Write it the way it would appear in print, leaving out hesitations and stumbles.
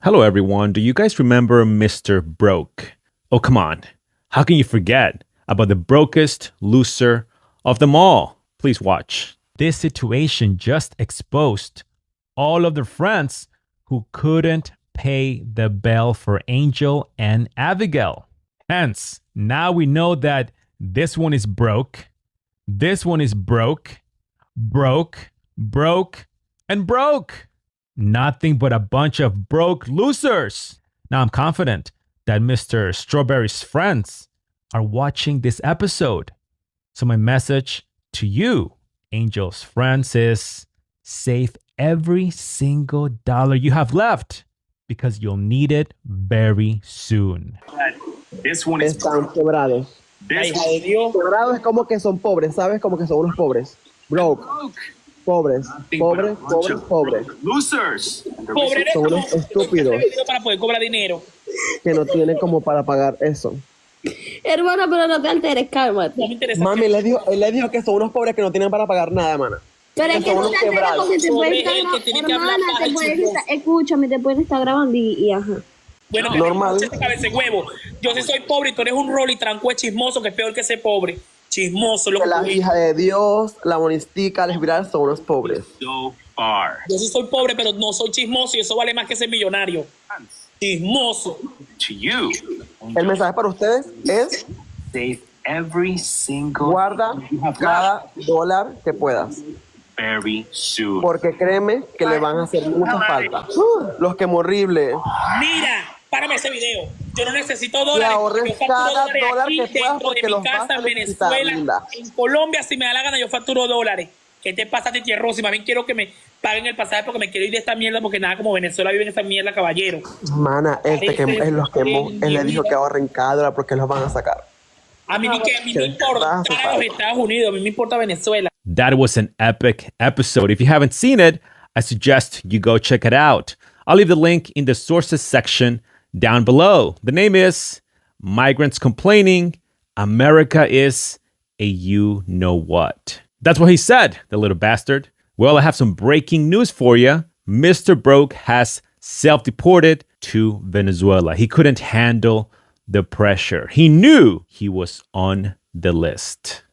Hello, everyone. Do you guys remember Mr. Broke? Oh, come on. How can you forget about the brokest loser of them all? Please watch. This situation just exposed all of the friends who couldn't pay the bill for Angel and Abigail. Hence, now we know that this one is broke, this one is broke, and broke. Nothing but a bunch of broke losers. Now I'm confident that Mr. Strawberry's friends are watching this episode. So my message to you, Angel's friends, is save every single dollar you have left because you'll need it very soon. This one is Están quebrados. Quebrados es como que son pobres, ¿sabes? Como que son unos pobres. Broke. Pobres. Pobres. losers. Son unos estúpidos para poder cobrar dinero. que no tienen como para pagar eso. Hermano, pero no te alteres, cálmate. No me interesa. Mami, él le dijo que son unos pobres que no tienen para pagar nada, mana. Pero es que Son no unos te alteres quebrados. porque te pueden estar Sobre el que tiene que hablar hermana, baja te y pueden chismoso. estar, escúchame, te pueden estar grabando y ajá. Bueno, que Normal. te cabeza de huevo. Yo sí soy pobre y tú eres un rol y tranco chismoso, que es peor que ser pobre. Chismoso, lo Que que la tú hija de Dios, la Bonistica, les viral son unos pobres. So far. Yo sí soy pobre, pero no soy chismoso y eso vale más que ser millonario. Chismoso. To you, El mensaje para ustedes es save every single guarda you have left cada dólar que puedas. very soon. Porque créeme que le van a hacer mucha falta. Los quemo horrible. Mira, párame ese video. Yo no necesito Y dólares. ahorres Yo facturo cada dólares dólar aquí que puedas dentro porque de mi los vas casa a en necesitar, Venezuela. linda. En Colombia, si me da la gana, yo facturo dólares. ¿Qué te pasa a ti, tía Rosy? Más bien quiero que me paguen el pasaje porque me quiero ir de esta mierda porque nada como Venezuela vive en esa mierda, caballero. Mana, él los quemó. Él le dijo que ahorren cada dólar porque los van a sacar. A mí ni que a mí me importa los Estados Unidos, a mí me importa Venezuela. That was an epic episode. If you haven't seen it, I suggest you go check it out. I'll leave the link in the sources section down below. The name is Migrants Complaining, America is a You Know What. That's what he said, the little bastard. Well, I have some breaking news for you. Mr. Broke has self-deported to Venezuela. He couldn't handle the pressure. He knew he was on the list.